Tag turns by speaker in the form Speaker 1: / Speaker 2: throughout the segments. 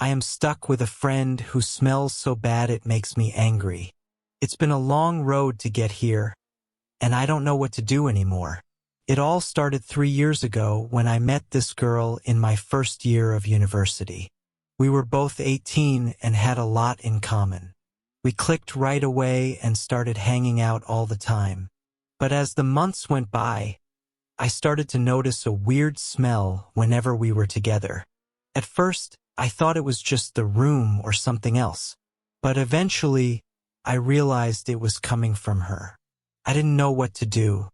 Speaker 1: I am stuck with a friend who smells so bad it makes me angry. It's been a long road to get here, and I don't know what to do anymore. It all started 3 years ago when I met this girl in my first year of university. We were both 18 and had a lot in common. We clicked right away and started hanging out all the time. But as the months went by, I started to notice a weird smell whenever we were together. At first, I thought it was just the room or something else. But eventually, I realized it was coming from her. I didn't know what to do.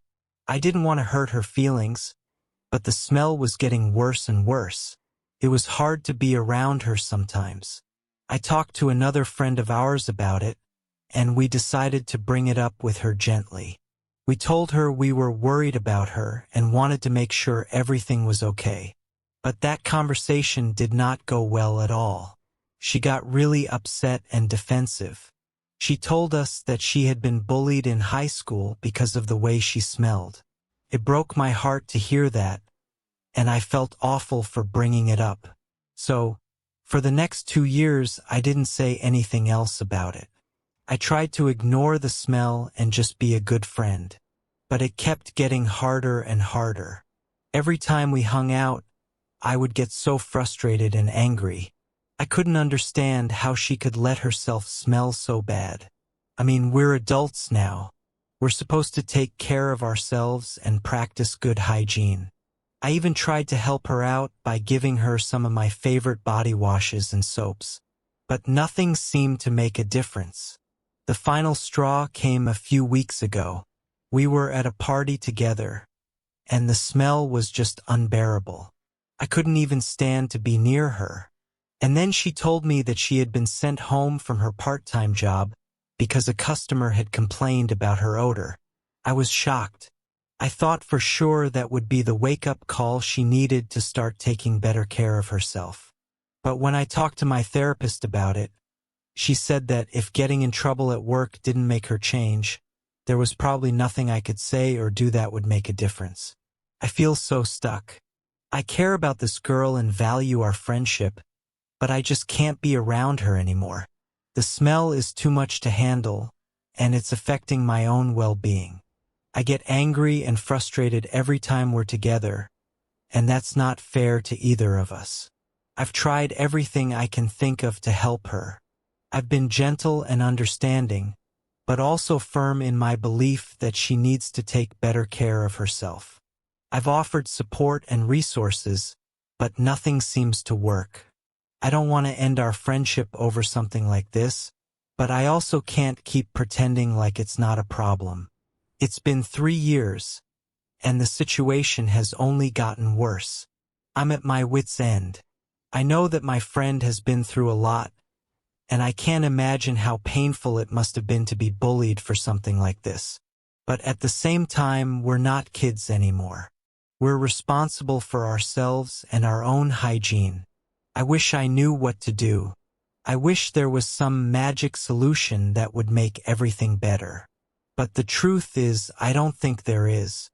Speaker 1: I didn't want to hurt her feelings, but the smell was getting worse and worse. It was hard to be around her sometimes. I talked to another friend of ours about it, and we decided to bring it up with her gently. We told her we were worried about her and wanted to make sure everything was okay. But that conversation did not go well at all. She got really upset and defensive. She told us that she had been bullied in high school because of the way she smelled. It broke my heart to hear that, and I felt awful for bringing it up. So, for the next 2 years, I didn't say anything else about it. I tried to ignore the smell and just be a good friend. But it kept getting harder and harder. Every time we hung out, I would get so frustrated and angry. I couldn't understand how she could let herself smell so bad. I mean, we're adults now. We're supposed to take care of ourselves and practice good hygiene. I even tried to help her out by giving her some of my favorite body washes and soaps. But nothing seemed to make a difference. The final straw came a few weeks ago. We were at a party together, and the smell was just unbearable. I couldn't even stand to be near her. And then she told me that she had been sent home from her part-time job because a customer had complained about her odor. I was shocked. I thought for sure that would be the wake-up call she needed to start taking better care of herself. But when I talked to my therapist about it, she said that if getting in trouble at work didn't make her change, there was probably nothing I could say or do that would make a difference. I feel so stuck. I care about this girl and value our friendship, but I just can't be around her anymore. The smell is too much to handle, and it's affecting my own well-being. I get angry and frustrated every time we're together, and that's not fair to either of us. I've tried everything I can think of to help her. I've been gentle and understanding, but also firm in my belief that she needs to take better care of herself. I've offered support and resources, but nothing seems to work. I don't want to end our friendship over something like this, but I also can't keep pretending like it's not a problem. It's been 3 years, and the situation has only gotten worse. I'm at my wit's end. I know that my friend has been through a lot, and I can't imagine how painful it must have been to be bullied for something like this. But at the same time, we're not kids anymore. We're responsible for ourselves and our own hygiene. I wish I knew what to do. I wish there was some magic solution that would make everything better. But the truth is, I don't think there is.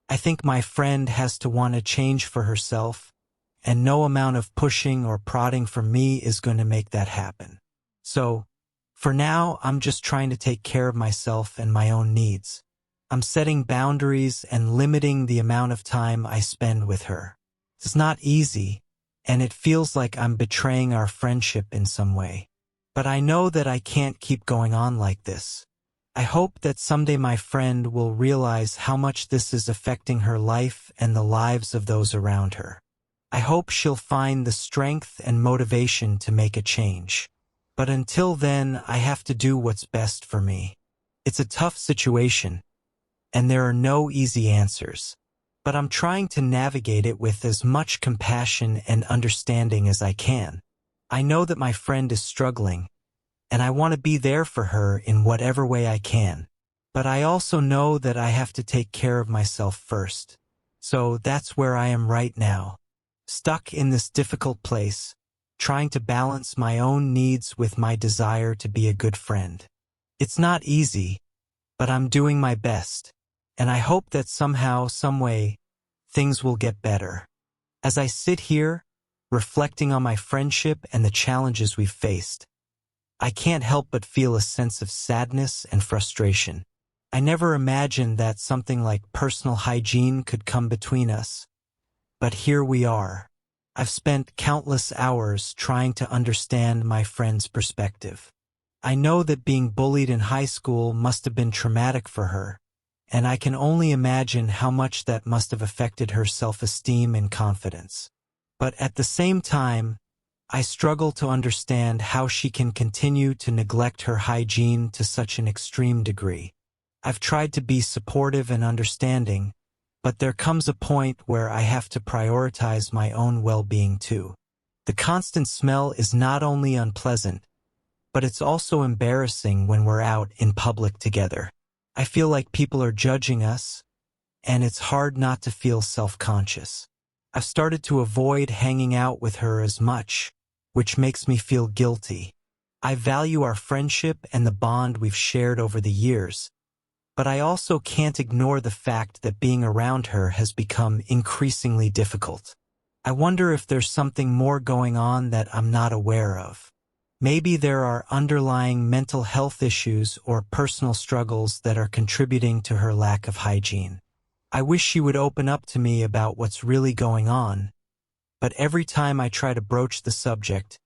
Speaker 1: I think my friend has to want to change for herself, and no amount of pushing or prodding from me is going to make that happen. So, for now, I'm just trying to take care of myself and my own needs. I'm setting boundaries and limiting the amount of time I spend with her. It's not easy, and it feels like I'm betraying our friendship in some way. But I know that I can't keep going on like this. I hope that someday my friend will realize how much this is affecting her life and the lives of those around her. I hope she'll find the strength and motivation to make a change. But until then, I have to do what's best for me. It's a tough situation, and there are no easy answers. But I'm trying to navigate it with as much compassion and understanding as I can. I know that my friend is struggling, and I want to be there for her in whatever way I can. But I also know that I have to take care of myself first. So that's where I am right now, stuck in this difficult place, trying to balance my own needs with my desire to be a good friend. It's not easy, but I'm doing my best, and I hope that somehow, some way, things will get better. As I sit here, reflecting on my friendship and the challenges we've faced. I can't help but feel a sense of sadness and frustration. I never imagined that something like personal hygiene could come between us. But here we are. I've spent countless hours trying to understand my friend's perspective. I know that being bullied in high school must have been traumatic for her, and I can only imagine how much that must have affected her self-esteem and confidence. But at the same time, I struggle to understand how she can continue to neglect her hygiene to such an extreme degree. I've tried to be supportive and understanding, but there comes a point where I have to prioritize my own well-being too. The constant smell is not only unpleasant, but it's also embarrassing when we're out in public together. I feel like people are judging us, and it's hard not to feel self-conscious. I've started to avoid hanging out with her as much, which makes me feel guilty. I value our friendship and the bond we've shared over the years, but I also can't ignore the fact that being around her has become increasingly difficult. I wonder if there's something more going on that I'm not aware of. Maybe there are underlying mental health issues or personal struggles that are contributing to her lack of hygiene. I wish she would open up to me about what's really going on, but every time I try to broach the subject,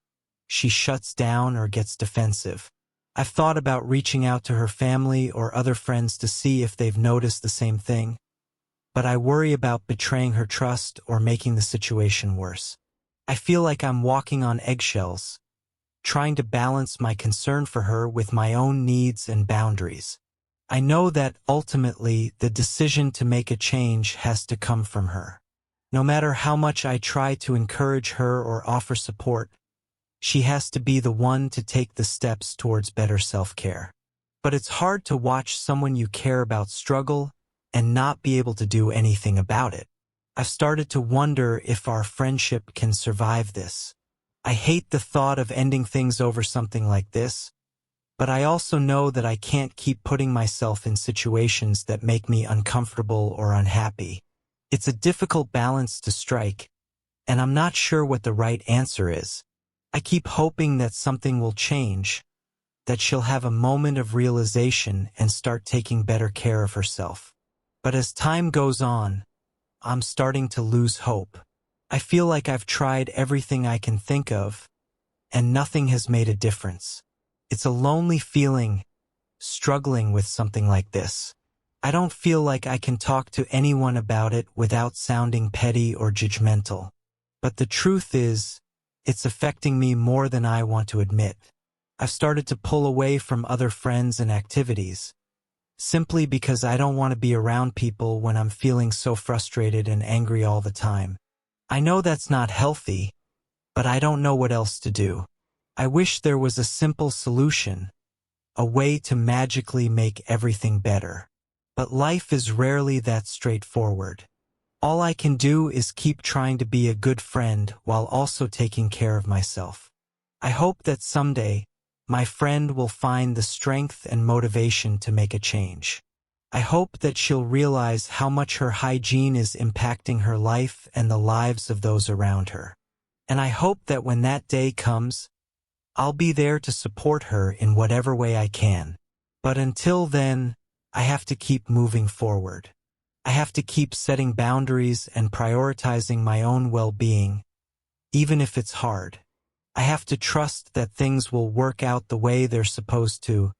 Speaker 1: she shuts down or gets defensive. I've thought about reaching out to her family or other friends to see if they've noticed the same thing, but I worry about betraying her trust or making the situation worse. I feel like I'm walking on eggshells, trying to balance my concern for her with my own needs and boundaries. I know that ultimately the decision to make a change has to come from her. No matter how much I try to encourage her or offer support, she has to be the one to take the steps towards better self-care. But it's hard to watch someone you care about struggle and not be able to do anything about it. I've started to wonder if our friendship can survive this. I hate the thought of ending things over something like this, but I also know that I can't keep putting myself in situations that make me uncomfortable or unhappy. It's a difficult balance to strike, and I'm not sure what the right answer is. I keep hoping that something will change, that she'll have a moment of realization and start taking better care of herself. But as time goes on, I'm starting to lose hope. I feel like I've tried everything I can think of, and nothing has made a difference. It's a lonely feeling, struggling with something like this. I don't feel like I can talk to anyone about it without sounding petty or judgmental. But the truth is, it's affecting me more than I want to admit. I've started to pull away from other friends and activities, simply because I don't want to be around people when I'm feeling so frustrated and angry all the time. I know that's not healthy, but I don't know what else to do. I wish there was a simple solution, a way to magically make everything better. But life is rarely that straightforward. All I can do is keep trying to be a good friend while also taking care of myself. I hope that someday, my friend will find the strength and motivation to make a change. I hope that she'll realize how much her hygiene is impacting her life and the lives of those around her. And I hope that when that day comes, I'll be there to support her in whatever way I can. But until then, I have to keep moving forward. I have to keep setting boundaries and prioritizing my own well-being, even if it's hard. I have to trust that things will work out the way they're supposed to,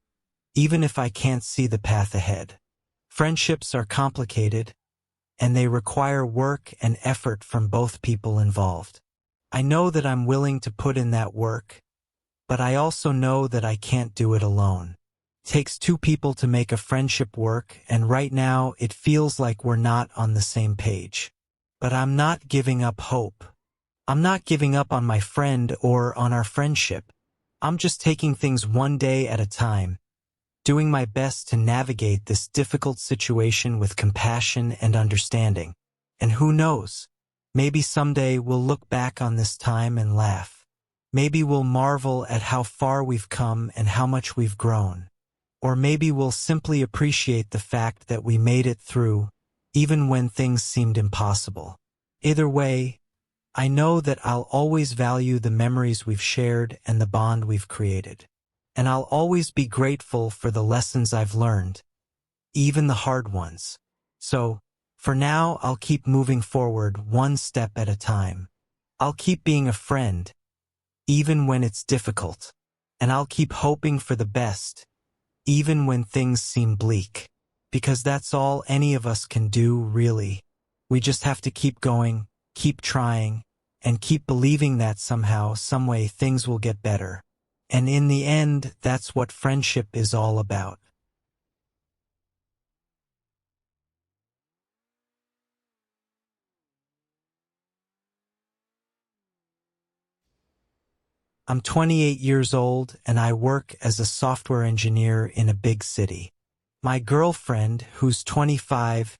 Speaker 1: even if I can't see the path ahead. Friendships are complicated, and they require work and effort from both people involved. I know that I'm willing to put in that work, but I also know that I can't do it alone. It takes two people to make a friendship work, and right now it feels like we're not on the same page. But I'm not giving up hope. I'm not giving up on my friend or on our friendship. I'm just taking things one day at a time, doing my best to navigate this difficult situation with compassion and understanding. And who knows? Maybe someday we'll look back on this time and laugh. Maybe we'll marvel at how far we've come and how much we've grown. Or maybe we'll simply appreciate the fact that we made it through, even when things seemed impossible. Either way, I know that I'll always value the memories we've shared and the bond we've created. And I'll always be grateful for the lessons I've learned, even the hard ones. So, for now, I'll keep moving forward one step at a time. I'll keep being a friend, even when it's difficult. And I'll keep hoping for the best, even when things seem bleak. Because that's all any of us can do, really. We just have to keep going, keep trying, and keep believing that somehow, someway, things will get better. And in the end, that's what friendship is all about. I'm 28 years old and I work as a software engineer in a big city. My girlfriend, who's 25,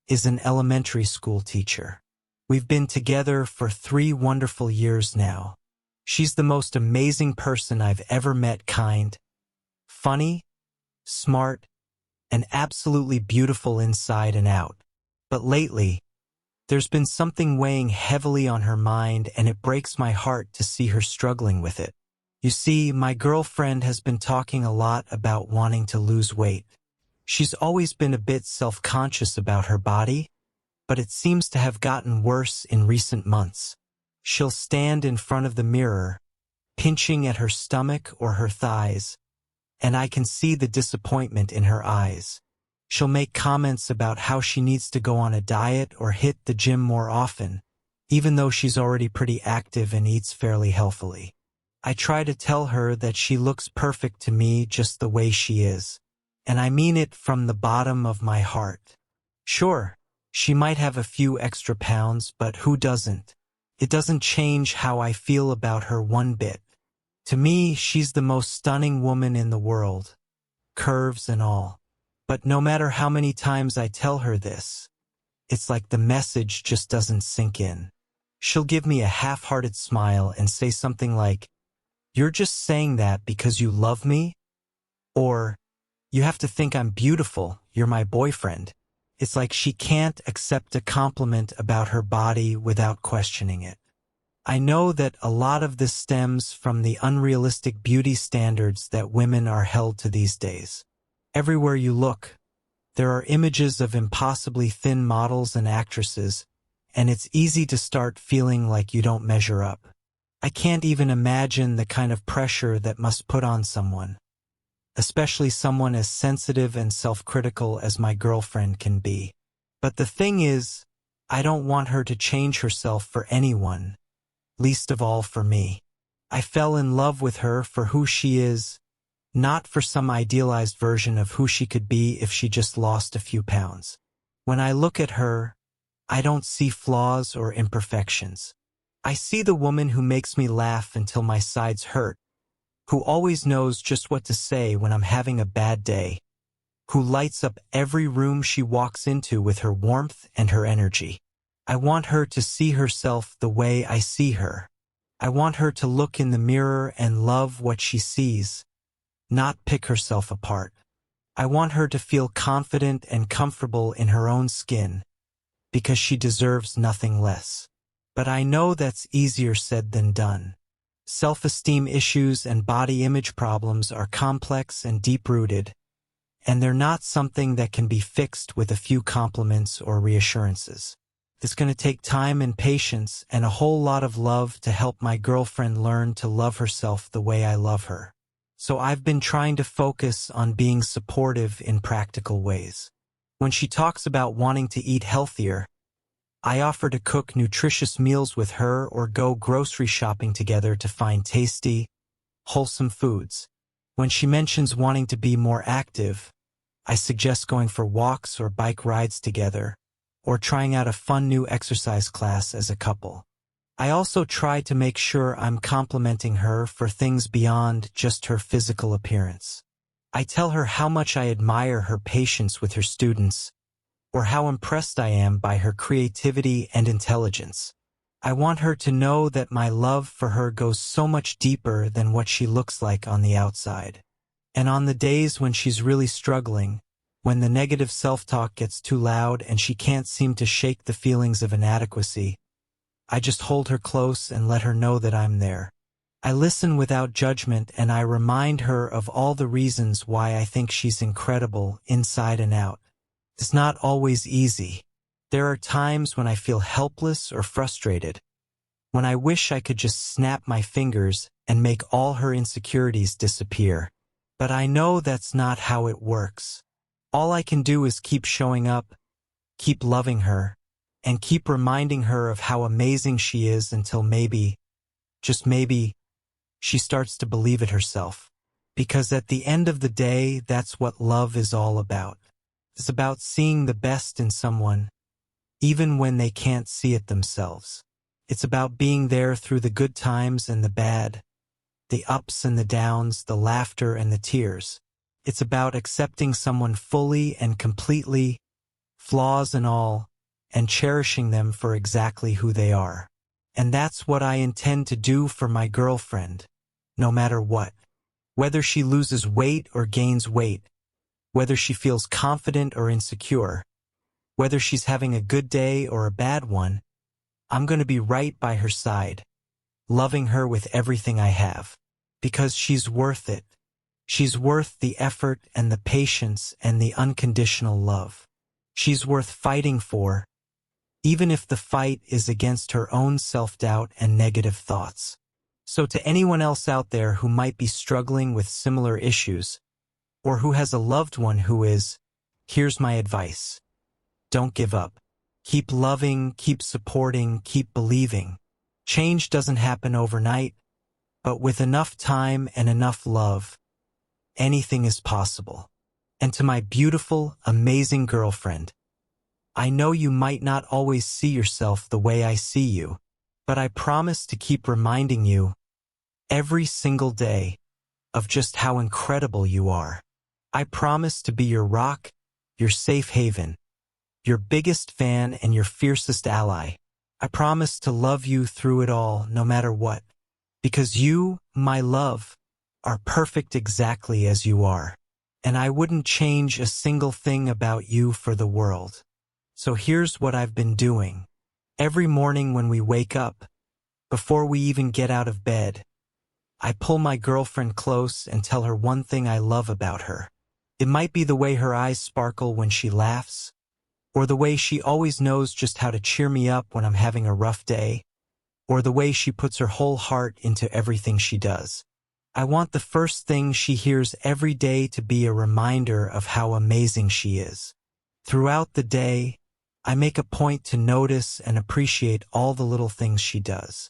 Speaker 1: is an elementary school teacher. We've been together for 3 wonderful years now. She's the most amazing person I've ever met, kind, funny, smart, and absolutely beautiful inside and out. But lately, there's been something weighing heavily on her mind, and it breaks my heart to see her struggling with it. You see, my girlfriend has been talking a lot about wanting to lose weight. She's always been a bit self-conscious about her body, but it seems to have gotten worse in recent months. She'll stand in front of the mirror, pinching at her stomach or her thighs, and I can see the disappointment in her eyes. She'll make comments about how she needs to go on a diet or hit the gym more often, even though she's already pretty active and eats fairly healthily. I try to tell her that she looks perfect to me just the way she is, and I mean it from the bottom of my heart. Sure, she might have a few extra pounds, but who doesn't? It doesn't change how I feel about her one bit. To me, she's the most stunning woman in the world, curves and all. But no matter how many times I tell her this, it's like the message just doesn't sink in. She'll give me a half-hearted smile and say something like, "You're just saying that because you love me?" Or, "You have to think I'm beautiful, you're my boyfriend." It's like she can't accept a compliment about her body without questioning it. I know that a lot of this stems from the unrealistic beauty standards that women are held to these days. Everywhere you look, there are images of impossibly thin models and actresses, and it's easy to start feeling like you don't measure up. I can't even imagine the kind of pressure that must put on someone, especially someone as sensitive and self-critical as my girlfriend can be. But the thing is, I don't want her to change herself for anyone, least of all for me. I fell in love with her for who she is, not for some idealized version of who she could be if she just lost a few pounds. When I look at her, I don't see flaws or imperfections. I see the woman who makes me laugh until my sides hurt, who always knows just what to say when I'm having a bad day, who lights up every room she walks into with her warmth and her energy. I want her to see herself the way I see her. I want her to look in the mirror and love what she sees, not pick herself apart. I want her to feel confident and comfortable in her own skin, because she deserves nothing less. But I know that's easier said than done. Self-esteem issues and body image problems are complex and deep-rooted, and they're not something that can be fixed with a few compliments or reassurances. It's going to take time and patience and a whole lot of love to help my girlfriend learn to love herself the way I love her. So I've been trying to focus on being supportive in practical ways. When she talks about wanting to eat healthier, I offer to cook nutritious meals with her or go grocery shopping together to find tasty, wholesome foods. When she mentions wanting to be more active, I suggest going for walks or bike rides together, or trying out a fun new exercise class as a couple. I also try to make sure I'm complimenting her for things beyond just her physical appearance. I tell her how much I admire her patience with her students, or how impressed I am by her creativity and intelligence. I want her to know that my love for her goes so much deeper than what she looks like on the outside. And on the days when she's really struggling, when the negative self-talk gets too loud and she can't seem to shake the feelings of inadequacy, I just hold her close and let her know that I'm there. I listen without judgment and I remind her of all the reasons why I think she's incredible inside and out. It's not always easy. There are times when I feel helpless or frustrated, when I wish I could just snap my fingers and make all her insecurities disappear. But I know that's not how it works. All I can do is keep showing up, keep loving her, and keep reminding her of how amazing she is until maybe, just maybe, she starts to believe it herself. Because at the end of the day, that's what love is all about. It's about seeing the best in someone, even when they can't see it themselves. It's about being there through the good times and the bad, the ups and the downs, the laughter and the tears. It's about accepting someone fully and completely, flaws and all, and cherishing them for exactly who they are. And that's what I intend to do for my girlfriend, no matter what. Whether she loses weight or gains weight, whether she feels confident or insecure, whether she's having a good day or a bad one, I'm going to be right by her side, loving her with everything I have. Because she's worth it. She's worth the effort and the patience and the unconditional love. She's worth fighting for, even if the fight is against her own self-doubt and negative thoughts. So to anyone else out there who might be struggling with similar issues, or who has a loved one who is, here's my advice. Don't give up. Keep loving, keep supporting, keep believing. Change doesn't happen overnight, but with enough time and enough love, anything is possible. And to my beautiful, amazing girlfriend, I know you might not always see yourself the way I see you, but I promise to keep reminding you every single day of just how incredible you are. I promise to be your rock, your safe haven, your biggest fan and your fiercest ally. I promise to love you through it all, no matter what. Because you, my love, are perfect exactly as you are. And I wouldn't change a single thing about you for the world. So here's what I've been doing. Every morning when we wake up, before we even get out of bed, I pull my girlfriend close and tell her one thing I love about her. It might be the way her eyes sparkle when she laughs, or the way she always knows just how to cheer me up when I'm having a rough day, or the way she puts her whole heart into everything she does. I want the first thing she hears every day to be a reminder of how amazing she is. Throughout the day, I make a point to notice and appreciate all the little things she does.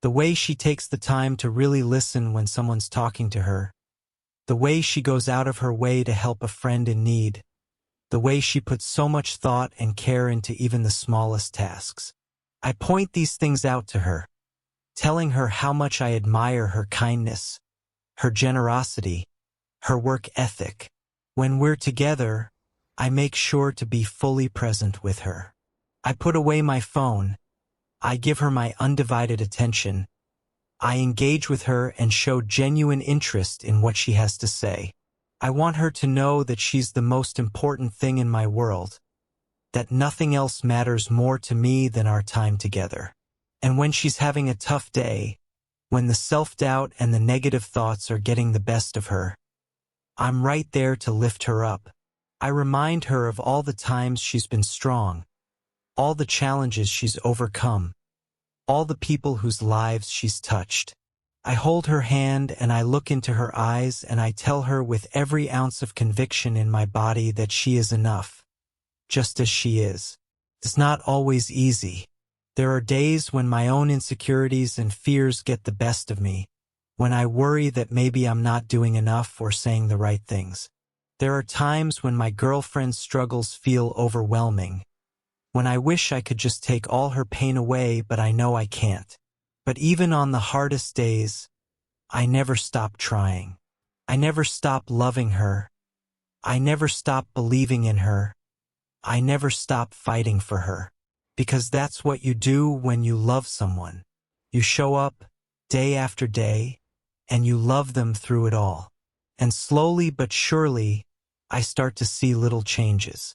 Speaker 1: The way she takes the time to really listen when someone's talking to her. The way she goes out of her way to help a friend in need. The way she puts so much thought and care into even the smallest tasks. I point these things out to her, telling her how much I admire her kindness, her generosity, her work ethic. When we're together, I make sure to be fully present with her. I put away my phone. I give her my undivided attention. I engage with her and show genuine interest in what she has to say. I want her to know that she's the most important thing in my world, that nothing else matters more to me than our time together. And when she's having a tough day, when the self-doubt and the negative thoughts are getting the best of her, I'm right there to lift her up. I remind her of all the times she's been strong, all the challenges she's overcome, all the people whose lives she's touched. I hold her hand and I look into her eyes and I tell her with every ounce of conviction in my body that she is enough, just as she is. It's not always easy. There are days when my own insecurities and fears get the best of me, when I worry that maybe I'm not doing enough or saying the right things. There are times when my girlfriend's struggles feel overwhelming, when I wish I could just take all her pain away, but I know I can't. But even on the hardest days, I never stop trying. I never stop loving her. I never stop believing in her. I never stop fighting for her. Because that's what you do when you love someone. You show up day after day, and you love them through it all. And slowly but surely, I start to see little changes.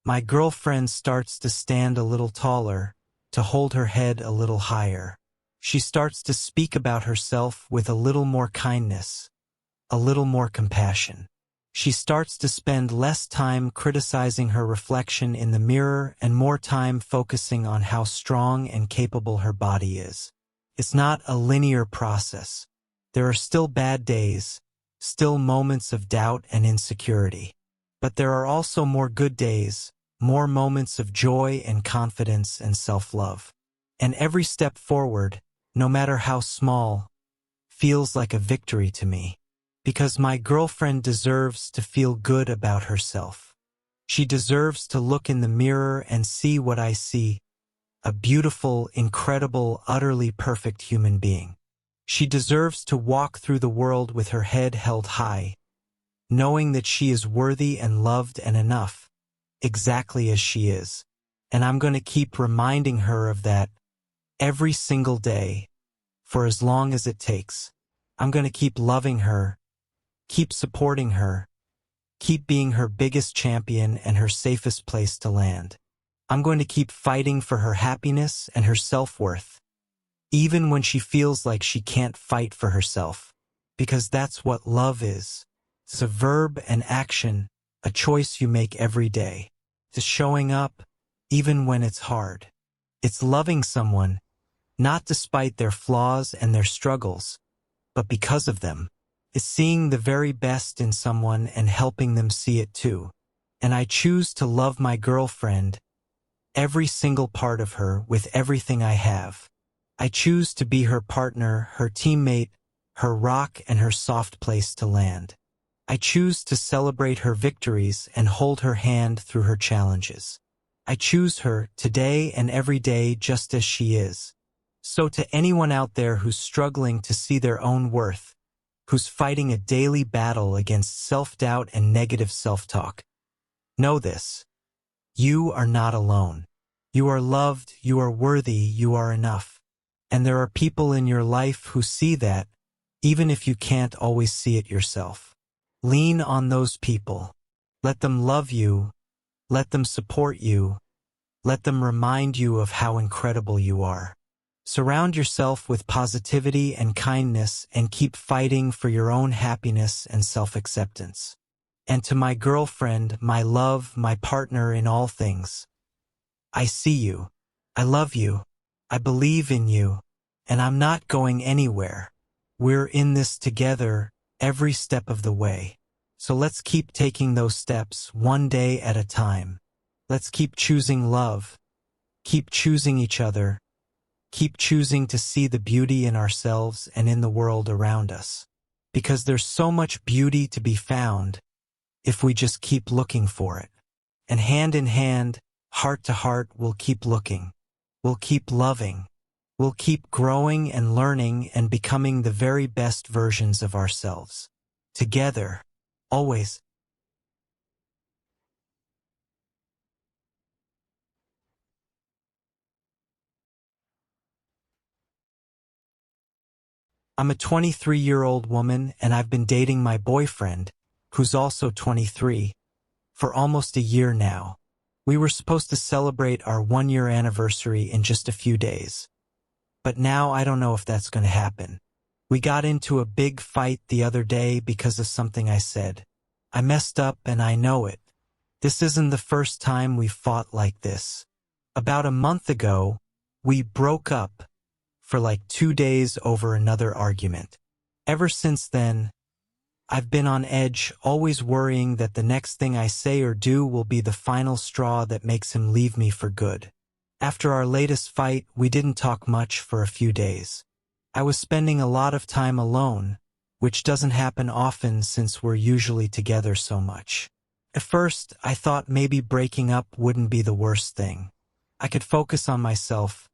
Speaker 1: My girlfriend starts to stand a little taller. to hold her head a little higher. She starts to speak about herself with a little more kindness, a little more compassion. She starts to spend less time criticizing her reflection in the mirror and more time focusing on how strong and capable her body is. It's not a linear process. There are still bad days, still moments of doubt and insecurity. But there are also more good days, more moments of joy and confidence and self-love. And every step forward, no matter how small, feels like a victory to me. Because my girlfriend deserves to feel good about herself. She deserves to look in the mirror and see what I see, a beautiful, incredible, utterly perfect human being. She deserves to walk through the world with her head held high, knowing that she is worthy and loved and enough, exactly as she is. And I'm going to keep reminding her of that every single day, for as long as it takes. I'm going to keep loving her, keep supporting her, keep being her biggest champion and her safest place to land. I'm going to keep fighting for her happiness and her self-worth, even when she feels like she can't fight for herself, because that's what love is. It's a verb and action, a choice you make every day. It's showing up, even when it's hard. It's loving someone, not despite their flaws and their struggles, but because of them. It's seeing the very best in someone and helping them see it too. And I choose to love my girlfriend, every single part of her, with everything I have. I choose to be her partner, her teammate, her rock and her soft place to land. I choose to celebrate her victories and hold her hand through her challenges. I choose her today and every day just as she is. So to anyone out there who's struggling to see their own worth, who's fighting a daily battle against self-doubt and negative self-talk, know this: you are not alone. You are loved, you are worthy, you are enough. And there are people in your life who see that, even if you can't always see it yourself. Lean on those people. Let them love you. Let them support you. Let them remind you of how incredible you are. Surround yourself with positivity and kindness and keep fighting for your own happiness and self-acceptance. And to my girlfriend, my love, my partner in all things, I see you. I love you. I believe in you. And I'm not going anywhere. We're in this together every step of the way. So let's keep taking those steps one day at a time. Let's keep choosing love. Keep choosing each other. Keep choosing to see the beauty in ourselves and in the world around us. Because there's so much beauty to be found if we just keep looking for it. And hand in hand, heart to heart, we'll keep looking. We'll keep loving. We'll keep growing and learning and becoming the very best versions of ourselves. Together, always. I'm a 23-year-old woman and I've been dating my boyfriend, who's also 23, for almost a year now. We were supposed to celebrate our one-year anniversary in just a few days. But now I don't know if that's going to happen. We got into a big fight the other day because of something I said. I messed up and I know it. This isn't the first time we've fought like this. About a month ago, we broke up for like 2 days over another argument. Ever since then, I've been on edge, always worrying that the next thing I say or do will be the final straw that makes him leave me for good. After our latest fight, we didn't talk much for a few days. I was spending a lot of time alone, which doesn't happen often since we're usually together so much. At first, I thought maybe breaking up wouldn't be the worst thing. I could focus on myself,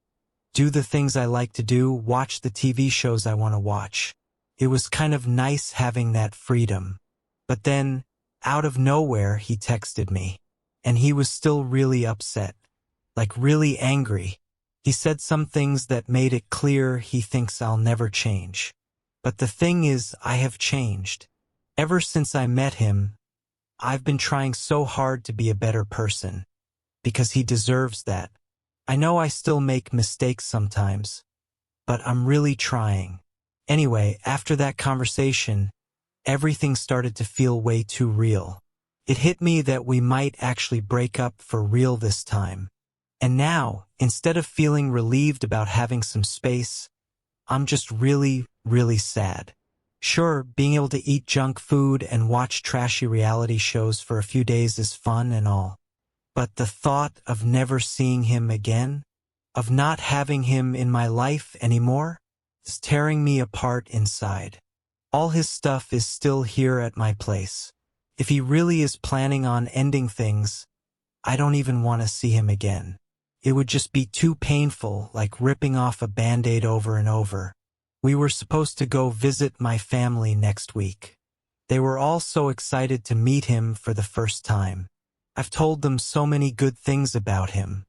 Speaker 1: do the things I like to do, watch the TV shows I want to watch. It was kind of nice having that freedom. But then, out of nowhere, he texted me. And he was still really upset. Like really angry. He said some things that made it clear he thinks I'll never change. But the thing is, I have changed. Ever since I met him, I've been trying so hard to be a better person. Because he deserves that. I know I still make mistakes sometimes, but I'm really trying. Anyway, after that conversation, everything started to feel way too real. It hit me that we might actually break up for real this time. And now, instead of feeling relieved about having some space, I'm just really, really sad. Sure, being able to eat junk food and watch trashy reality shows for a few days is fun and all. But the thought of never seeing him again, of not having him in my life anymore, is tearing me apart inside. All his stuff is still here at my place. If he really is planning on ending things, I don't even want to see him again. It would just be too painful, like ripping off a Band-Aid over and over. We were supposed to go visit my family next week. They were all so excited to meet him for the first time. I've told them so many good things about him.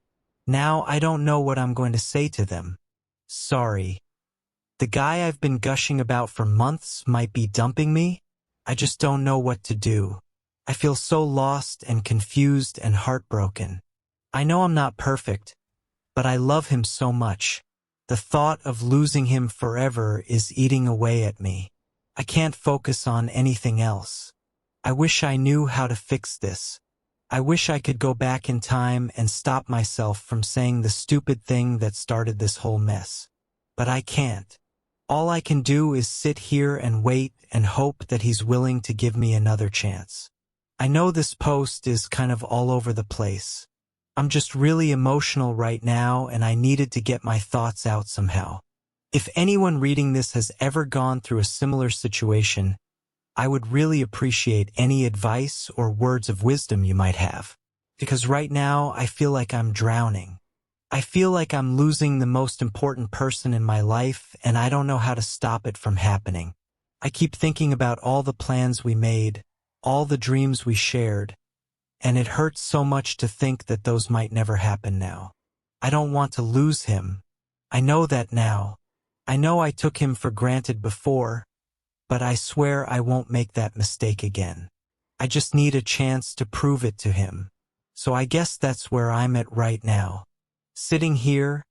Speaker 1: Now I don't know what I'm going to say to them. Sorry. The guy I've been gushing about for months might be dumping me. I just don't know what to do. I feel so lost and confused and heartbroken. I know I'm not perfect, but I love him so much. The thought of losing him forever is eating away at me. I can't focus on anything else. I wish I knew how to fix this. I wish I could go back in time and stop myself from saying the stupid thing that started this whole mess. But I can't. All I can do is sit here and wait and hope that he's willing to give me another chance. I know this post is kind of all over the place. I'm just really emotional right now and I needed to get my thoughts out somehow. If anyone reading this has ever gone through a similar situation, I would really appreciate any advice or words of wisdom you might have. Because right now I feel like I'm drowning. I feel like I'm losing the most important person in my life and I don't know how to stop it from happening. I keep thinking about all the plans we made, all the dreams we shared, and it hurts so much to think that those might never happen now. I don't want to lose him. I know that now. I know I took him for granted before, but I swear I won't make that mistake again. I just need a chance to prove it to him. So I guess that's where I'm at right now. Sitting here,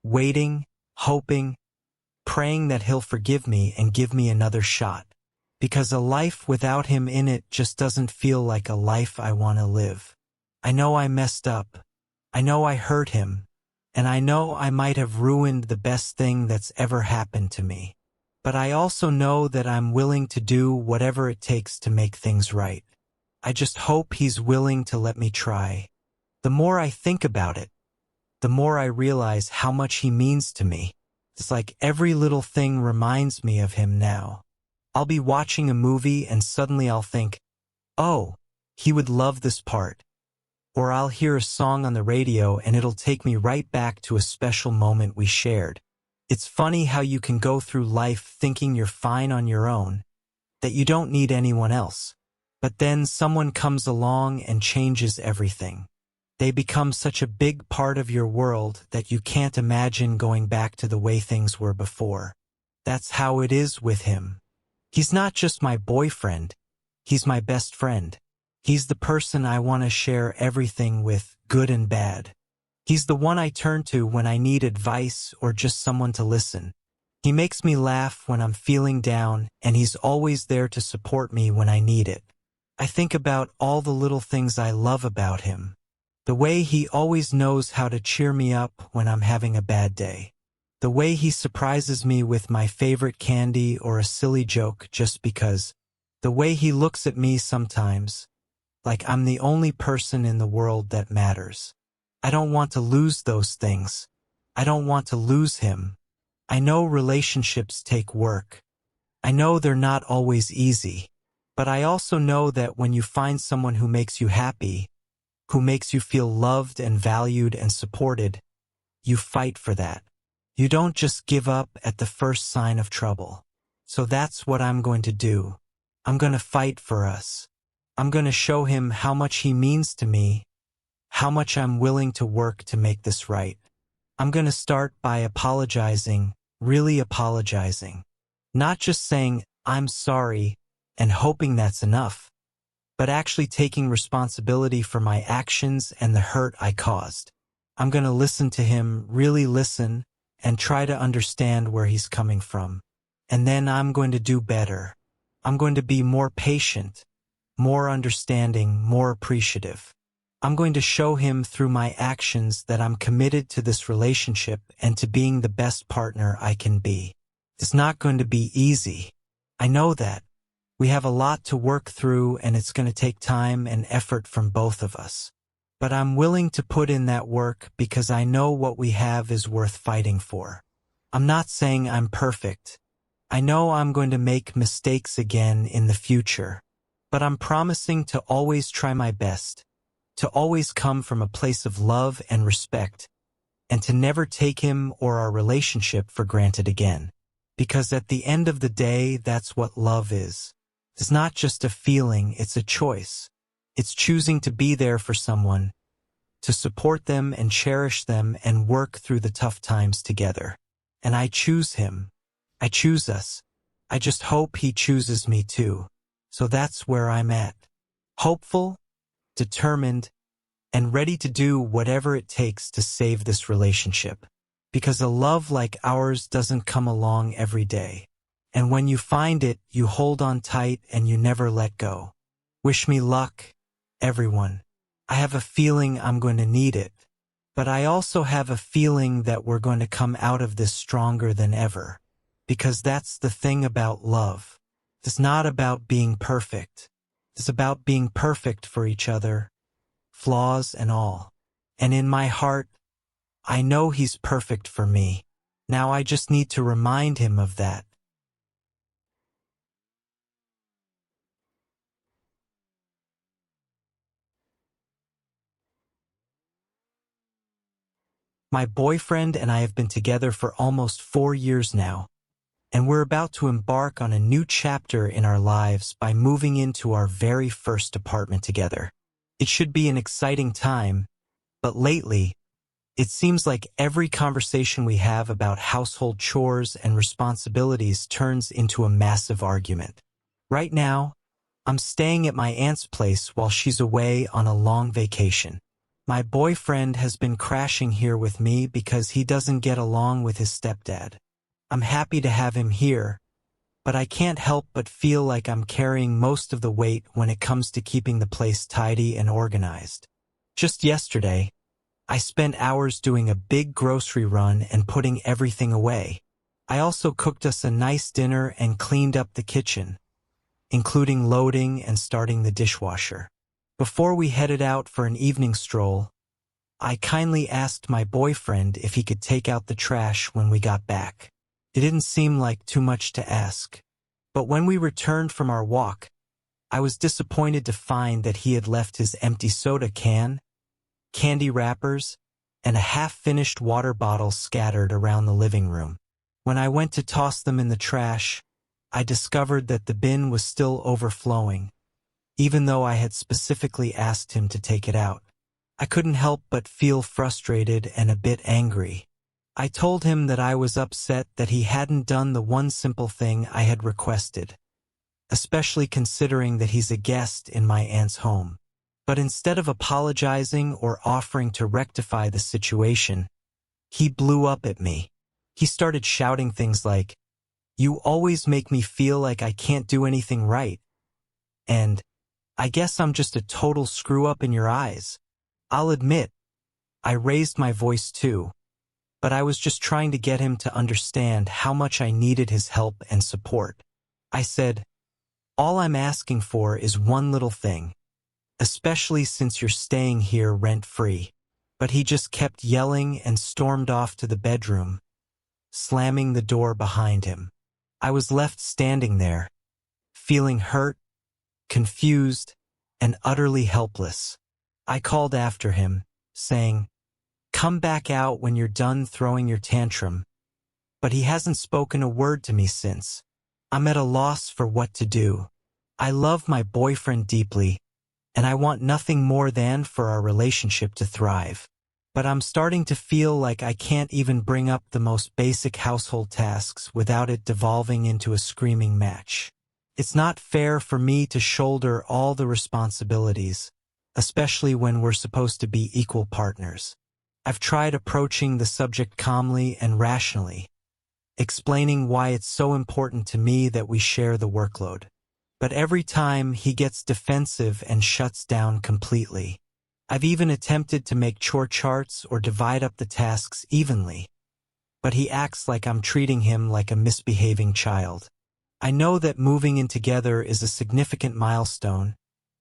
Speaker 1: waiting, hoping, praying that he'll forgive me and give me another shot. Because a life without him in it just doesn't feel like a life I want to live. I know I messed up. I know I hurt him. And I know I might have ruined the best thing that's ever happened to me. But I also know that I'm willing to do whatever it takes to make things right. I just hope he's willing to let me try. The more I think about it, the more I realize how much he means to me. It's like every little thing reminds me of him now. I'll be watching a movie and suddenly I'll think, oh, he would love this part. Or I'll hear a song on the radio and it'll take me right back to a special moment we shared. It's funny how you can go through life thinking you're fine on your own, that you don't need anyone else. But then someone comes along and changes everything. They become such a big part of your world that you can't imagine going back to the way things were before. That's how it is with him. He's not just my boyfriend, he's my best friend. He's the person I want to share everything with, good and bad. He's the one I turn to when I need advice or just someone to listen. He makes me laugh when I'm feeling down, and he's always there to support me when I need it. I think about all the little things I love about him. The way he always knows how to cheer me up when I'm having a bad day. The way he surprises me with my favorite candy or a silly joke just because. The way he looks at me sometimes, like I'm the only person in the world that matters. I don't want to lose those things. I don't want to lose him. I know relationships take work. I know they're not always easy. But I also know that when you find someone who makes you happy, who makes you feel loved and valued and supported, you fight for that. You don't just give up at the first sign of trouble. So that's what I'm going to do. I'm going to fight for us. I'm going to show him how much he means to me, how much I'm willing to work to make this right. I'm going to start by apologizing, really apologizing. Not just saying, I'm sorry, and hoping that's enough, but actually taking responsibility for my actions and the hurt I caused. I'm going to listen to him, really listen, and try to understand where he's coming from. And then I'm going to do better. I'm going to be more patient, more understanding, more appreciative. I'm going to show him through my actions that I'm committed to this relationship and to being the best partner I can be. It's not going to be easy. I know that. We have a lot to work through, and it's going to take time and effort from both of us. But I'm willing to put in that work because I know what we have is worth fighting for. I'm not saying I'm perfect. I know I'm going to make mistakes again in the future. But I'm promising to always try my best, to always come from a place of love and respect, and to never take him or our relationship for granted again. Because at the end of the day, that's what love is. It's not just a feeling, it's a choice. It's choosing to be there for someone, to support them and cherish them and work through the tough times together. And I choose him. I choose us. I just hope he chooses me too. So that's where I'm at. Hopeful, determined, and ready to do whatever it takes to save this relationship. Because a love like ours doesn't come along every day. And when you find it, you hold on tight and you never let go. Wish me luck, everyone. I have a feeling I'm going to need it. But I also have a feeling that we're going to come out of this stronger than ever. Because that's the thing about love. It's not about being perfect. It's about being perfect for each other, flaws and all. And in my heart, I know he's perfect for me. Now I just need to remind him of that. My boyfriend and I have been together for almost 4 years now, and we're about to embark on a new chapter in our lives by moving into our very first apartment together. It should be an exciting time, but lately, it seems like every conversation we have about household chores and responsibilities turns into a massive argument. Right now, I'm staying at my aunt's place while she's away on a long vacation. My boyfriend has been crashing here with me because he doesn't get along with his stepdad. I'm happy to have him here, but I can't help but feel like I'm carrying most of the weight when it comes to keeping the place tidy and organized. Just yesterday, I spent hours doing a big grocery run and putting everything away. I also cooked us a nice dinner and cleaned up the kitchen, including loading and starting the dishwasher. Before we headed out for an evening stroll, I kindly asked my boyfriend if he could take out the trash when we got back. It didn't seem like too much to ask, but when we returned from our walk, I was disappointed to find that he had left his empty soda can, candy wrappers, and a half-finished water bottle scattered around the living room. When I went to toss them in the trash, I discovered that the bin was still overflowing, even though I had specifically asked him to take it out. I couldn't help but feel frustrated and a bit angry. I told him that I was upset that he hadn't done the one simple thing I had requested, especially considering that he's a guest in my aunt's home. But instead of apologizing or offering to rectify the situation, he blew up at me. He started shouting things like, "You always make me feel like I can't do anything right," and "I guess I'm just a total screw-up in your eyes." I'll admit, I raised my voice too, but I was just trying to get him to understand how much I needed his help and support. I said, "All I'm asking for is one little thing, especially since you're staying here rent-free." But he just kept yelling and stormed off to the bedroom, slamming the door behind him. I was left standing there, feeling hurt, confused, and utterly helpless. I called after him, saying, "Come back out when you're done throwing your tantrum," but he hasn't spoken a word to me since. I'm at a loss for what to do. I love my boyfriend deeply, and I want nothing more than for our relationship to thrive. But I'm starting to feel like I can't even bring up the most basic household tasks without it devolving into a screaming match. It's not fair for me to shoulder all the responsibilities, especially when we're supposed to be equal partners. I've tried approaching the subject calmly and rationally, explaining why it's so important to me that we share the workload. But every time he gets defensive and shuts down completely. I've even attempted to make chore charts or divide up the tasks evenly, but he acts like I'm treating him like a misbehaving child. I know that moving in together is a significant milestone,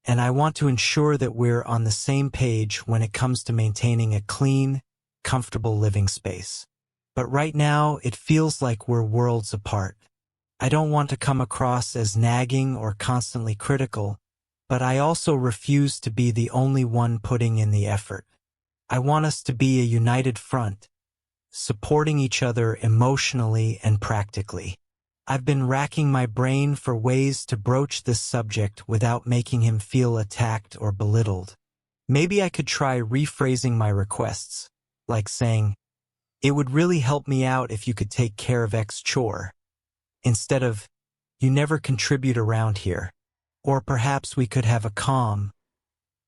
Speaker 1: and I want to ensure that we're on the same page when it comes to maintaining a clean, comfortable living space. But right now, it feels like we're worlds apart. I don't want to come across as nagging or constantly critical, but I also refuse to be the only one putting in the effort. I want us to be a united front, supporting each other emotionally and practically. I've been racking my brain for ways to broach this subject without making him feel attacked or belittled. Maybe I could try rephrasing my requests, like saying, "It would really help me out if you could take care of X chore," instead of, "You never contribute around here." Or perhaps we could have a calm,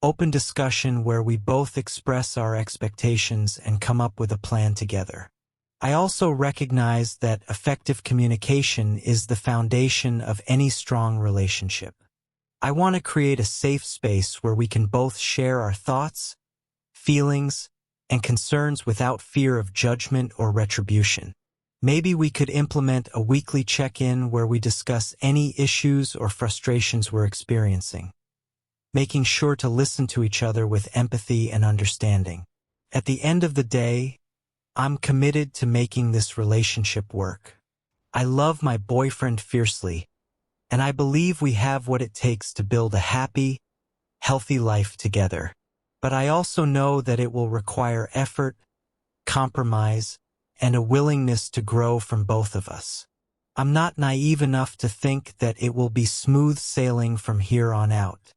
Speaker 1: open discussion where we both express our expectations and come up with a plan together. I also recognize that effective communication is the foundation of any strong relationship. I want to create a safe space where we can both share our thoughts, feelings, and concerns without fear of judgment or retribution. Maybe we could implement a weekly check-in where we discuss any issues or frustrations we're experiencing, making sure to listen to each other with empathy and understanding. At the end of the day, I'm committed to making this relationship work. I love my boyfriend fiercely, and I believe we have what it takes to build a happy, healthy life together. But I also know that it will require effort, compromise, and a willingness to grow from both of us. I'm not naive enough to think that it will be smooth sailing from here on out.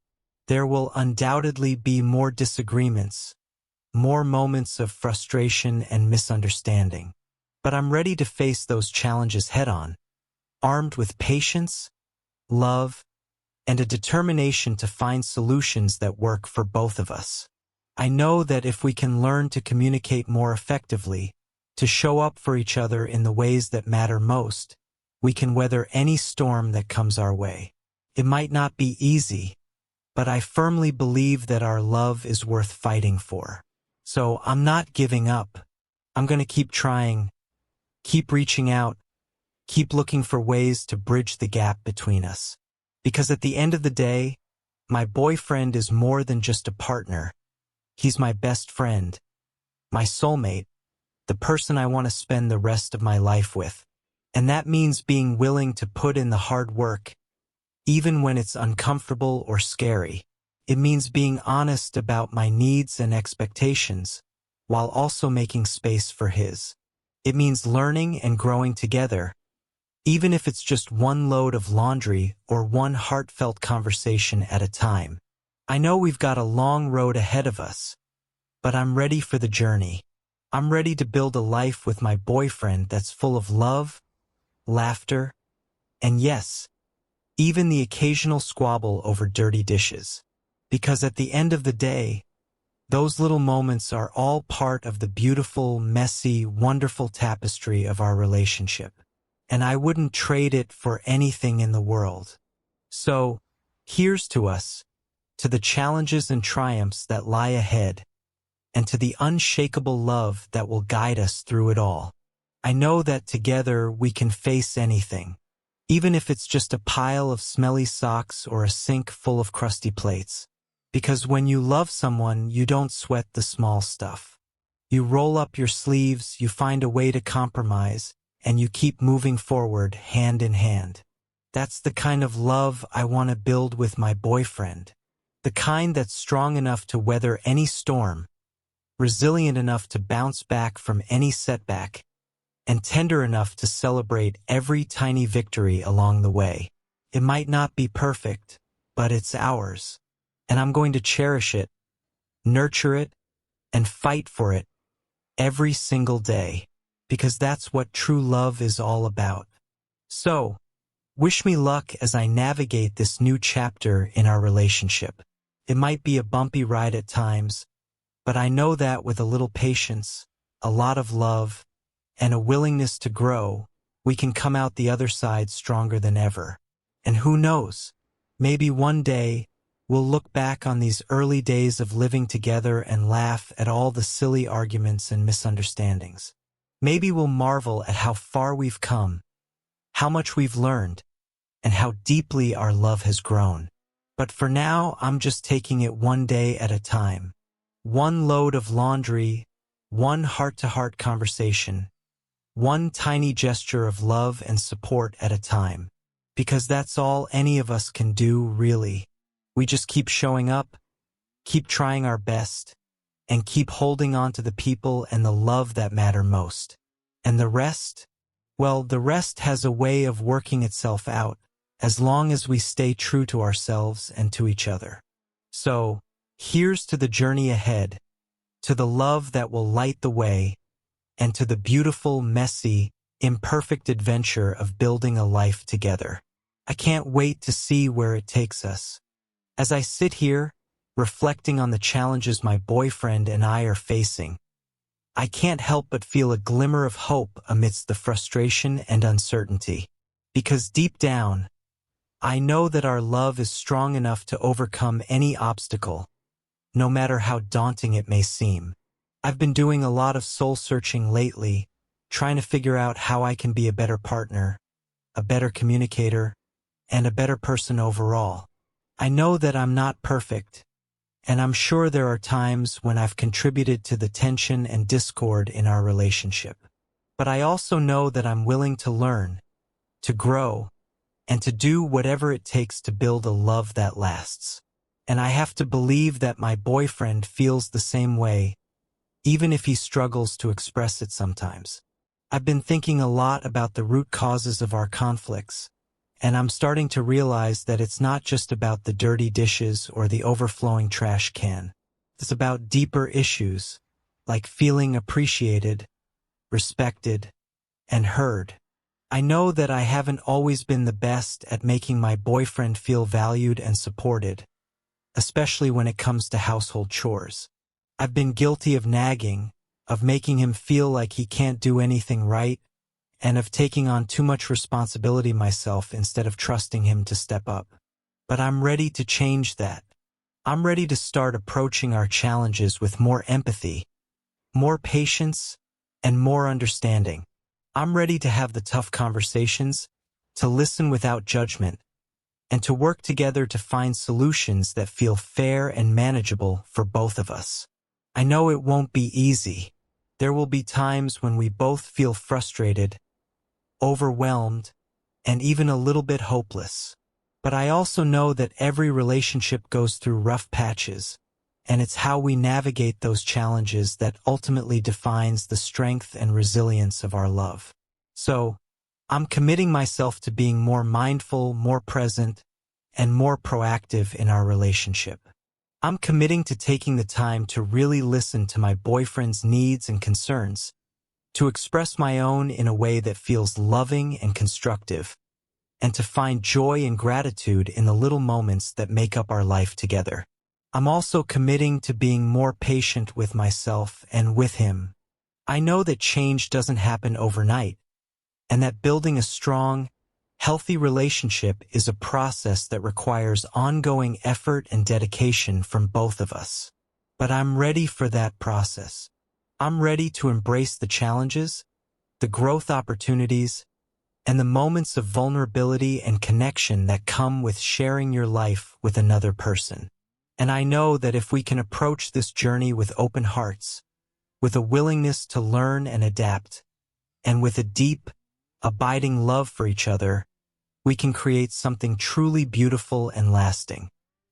Speaker 1: There will undoubtedly be more disagreements, more moments of frustration and misunderstanding. But I'm ready to face those challenges head-on, armed with patience, love, and a determination to find solutions that work for both of us. I know that if we can learn to communicate more effectively, to show up for each other in the ways that matter most, we can weather any storm that comes our way. It might not be easy, but I firmly believe that our love is worth fighting for. So I'm not giving up. I'm going to keep trying, keep reaching out, keep looking for ways to bridge the gap between us. Because at the end of the day, my boyfriend is more than just a partner. He's my best friend, my soulmate, the person I want to spend the rest of my life with. And that means being willing to put in the hard work, even when it's uncomfortable or scary. It means being honest about my needs and expectations, while also making space for his. It means learning and growing together, even if it's just one load of laundry or one heartfelt conversation at a time. I know we've got a long road ahead of us, but I'm ready for the journey. I'm ready to build a life with my boyfriend that's full of love, laughter, and yes, even the occasional squabble over dirty dishes. Because at the end of the day, those little moments are all part of the beautiful, messy, wonderful tapestry of our relationship. And I wouldn't trade it for anything in the world. So, here's to us, to the challenges and triumphs that lie ahead, and to the unshakable love that will guide us through it all. I know that together we can face anything, even if it's just a pile of smelly socks or a sink full of crusty plates. Because when you love someone, you don't sweat the small stuff. You roll up your sleeves, you find a way to compromise, and you keep moving forward hand in hand. That's the kind of love I want to build with my boyfriend. The kind that's strong enough to weather any storm, resilient enough to bounce back from any setback, and tender enough to celebrate every tiny victory along the way. It might not be perfect, but it's ours. And I'm going to cherish it, nurture it, and fight for it every single day, because that's what true love is all about. So, wish me luck as I navigate this new chapter in our relationship. It might be a bumpy ride at times, But I know that with a little patience, a lot of love, and a willingness to grow, we can come out the other side stronger than ever. And who knows, maybe one day we'll look back on these early days of living together and laugh at all the silly arguments and misunderstandings. Maybe we'll marvel at how far we've come, how much we've learned, and how deeply our love has grown. But for now, I'm just taking it one day at a time. One load of laundry, one heart-to-heart conversation, one tiny gesture of love and support at a time. Because that's all any of us can do, really. We just keep showing up, keep trying our best, and keep holding on to the people and the love that matter most. And the rest? Well, the rest has a way of working itself out, as long as we stay true to ourselves and to each other. So, here's to the journey ahead, to the love that will light the way, and to the beautiful, messy, imperfect adventure of building a life together. I can't wait to see where it takes us. As I sit here, reflecting on the challenges my boyfriend and I are facing, I can't help but feel a glimmer of hope amidst the frustration and uncertainty. Because deep down, I know that our love is strong enough to overcome any obstacle, no matter how daunting it may seem. I've been doing a lot of soul-searching lately, trying to figure out how I can be a better partner, a better communicator, and a better person overall. I know that I'm not perfect, and I'm sure there are times when I've contributed to the tension and discord in our relationship. But I also know that I'm willing to learn, to grow, and to do whatever it takes to build a love that lasts. And I have to believe that my boyfriend feels the same way, even if he struggles to express it sometimes. I've been thinking a lot about the root causes of our conflicts, and I'm starting to realize that it's not just about the dirty dishes or the overflowing trash can. It's about deeper issues, like feeling appreciated, respected, and heard. I know that I haven't always been the best at making my boyfriend feel valued and supported, especially when it comes to household chores. I've been guilty of nagging, of making him feel like he can't do anything right, and of taking on too much responsibility myself instead of trusting him to step up. But I'm ready to change that. I'm ready to start approaching our challenges with more empathy, more patience, and more understanding. I'm ready to have the tough conversations, to listen without judgment, and to work together to find solutions that feel fair and manageable for both of us. I know it won't be easy. There will be times when we both feel frustrated, overwhelmed, and even a little bit hopeless. But I also know that every relationship goes through rough patches, and it's how we navigate those challenges that ultimately defines the strength and resilience of our love. So, I'm committing myself to being more mindful, more present, and more proactive in our relationship. I'm committing to taking the time to really listen to my boyfriend's needs and concerns, to express my own in a way that feels loving and constructive, and to find joy and gratitude in the little moments that make up our life together. I'm also committing to being more patient with myself and with him. I know that change doesn't happen overnight, and that building a strong, healthy relationship is a process that requires ongoing effort and dedication from both of us. But I'm ready for that process. I'm ready to embrace the challenges, the growth opportunities, and the moments of vulnerability and connection that come with sharing your life with another person. And I know that if we can approach this journey with open hearts, with a willingness to learn and adapt, and with a deep, abiding love for each other, we can create something truly beautiful and lasting.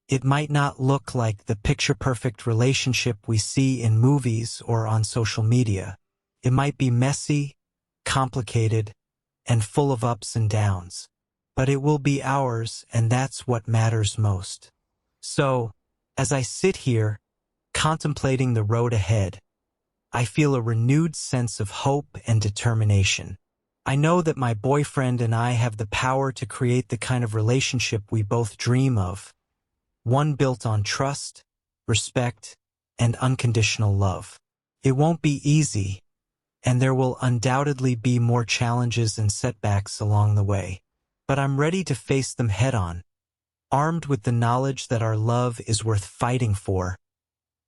Speaker 1: It might not look like the picture-perfect relationship we see in movies or on social media. It might be messy, complicated, and full of ups and downs. But it will be ours, and that's what matters most. So, as I sit here, contemplating the road ahead, I feel a renewed sense of hope and determination. I know that my boyfriend and I have the power to create the kind of relationship we both dream of, one built on trust, respect, and unconditional love. It won't be easy, and there will undoubtedly be more challenges and setbacks along the way. But I'm ready to face them head-on, armed with the knowledge that our love is worth fighting for,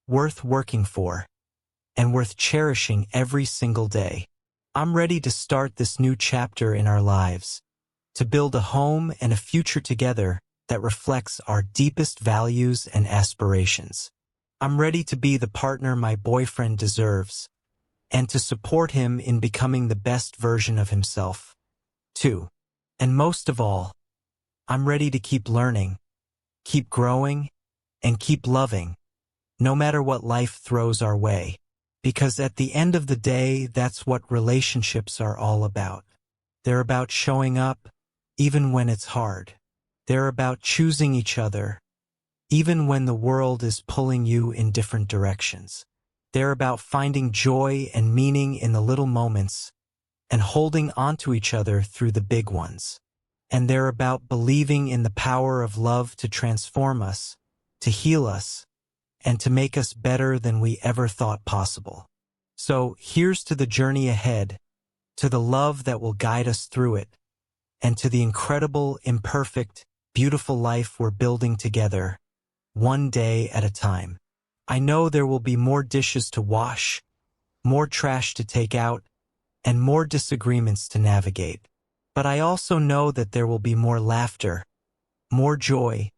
Speaker 1: worth working for, and worth cherishing every single day. I'm ready to start this new chapter in our lives, to build a home and a future together that reflects our deepest values and aspirations. I'm ready to be the partner my boyfriend deserves, and to support him in becoming the best version of himself, too. And most of all, I'm ready to keep learning, keep growing, and keep loving, no matter what life throws our way. Because at the end of the day, that's what relationships are all about. They're about showing up, even when it's hard. They're about choosing each other, even when the world is pulling you in different directions. They're about finding joy and meaning in the little moments and holding onto each other through the big ones. And they're about believing in the power of love to transform us, to heal us, and to make us better than we ever thought possible. So here's to the journey ahead, to the love that will guide us through it, and to the incredible, imperfect, beautiful life we're building together, one day at a time. I know there will be more dishes to wash, more trash to take out, and more disagreements to navigate. But I also know that there will be more laughter, more joy,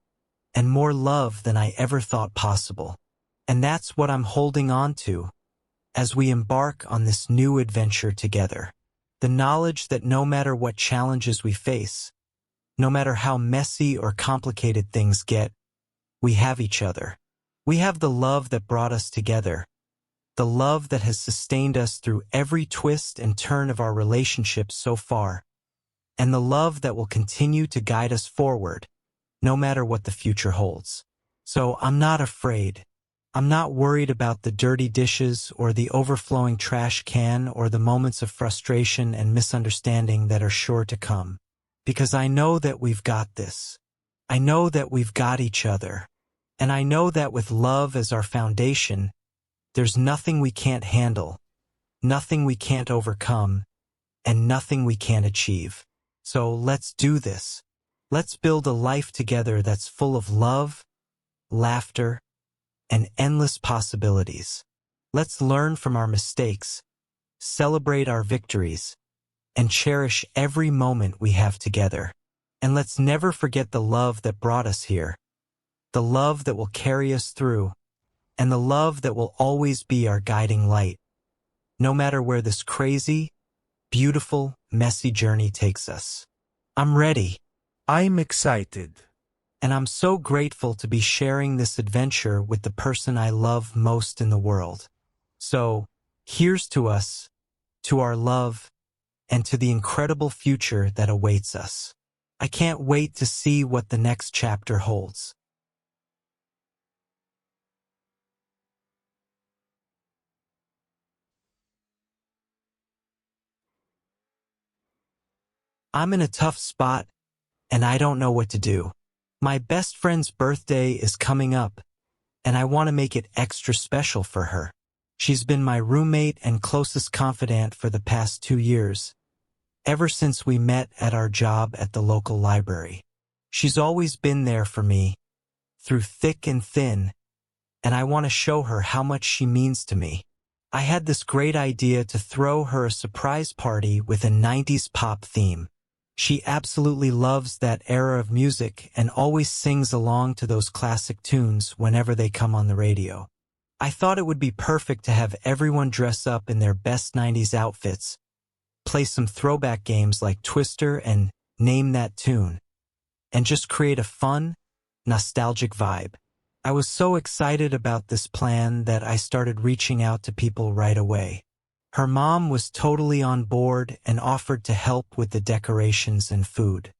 Speaker 1: and more love than I ever thought possible. And that's what I'm holding on to as we embark on this new adventure together. The knowledge that no matter what challenges we face, no matter how messy or complicated things get, we have each other. We have the love that brought us together, the love that has sustained us through every twist and turn of our relationship so far, and the love that will continue to guide us forward, no matter what the future holds. So I'm not afraid. I'm not worried about the dirty dishes or the overflowing trash can or the moments of frustration and misunderstanding that are sure to come. Because I know that we've got this. I know that we've got each other. And I know that with love as our foundation, there's nothing we can't handle, nothing we can't overcome, and nothing we can't achieve. So let's do this. Let's build a life together that's full of love, laughter, and endless possibilities. Let's learn from our mistakes, celebrate our victories, and cherish every moment we have together. And let's never forget the love that brought us here, the love that will carry us through, and the love that will always be our guiding light, no matter where this crazy, beautiful, messy journey takes us. I'm ready.
Speaker 2: I'm excited.
Speaker 1: And I'm so grateful to be sharing this adventure with the person I love most in the world. So, here's to us, to our love, and to the incredible future that awaits us. I can't wait to see what the next chapter holds. I'm in a tough spot, and I don't know what to do. My best friend's birthday is coming up, and I want to make it extra special for her. She's been my roommate and closest confidant for the past 2 years, ever since we met at our job at the local library. She's always been there for me, through thick and thin, and I want to show her how much she means to me. I had this great idea to throw her a surprise party with a 90s pop theme. She absolutely loves that era of music and always sings along to those classic tunes whenever they come on the radio. I thought it would be perfect to have everyone dress up in their best 90s outfits, play some throwback games like Twister and Name That Tune, and just create a fun, nostalgic vibe. I was so excited about this plan that I started reaching out to people right away. Her mom was totally on board and offered to help with the decorations and food.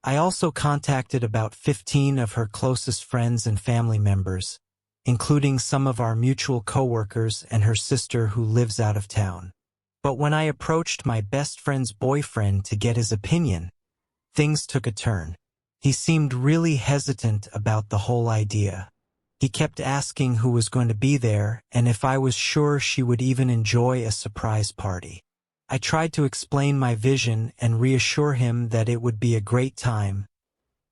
Speaker 1: I also contacted about 15 of her closest friends and family members, including some of our mutual coworkers and her sister who lives out of town. But when I approached my best friend's boyfriend to get his opinion, things took a turn. He seemed really hesitant about the whole idea. He kept asking who was going to be there and if I was sure she would even enjoy a surprise party. I tried to explain my vision and reassure him that it would be a great time,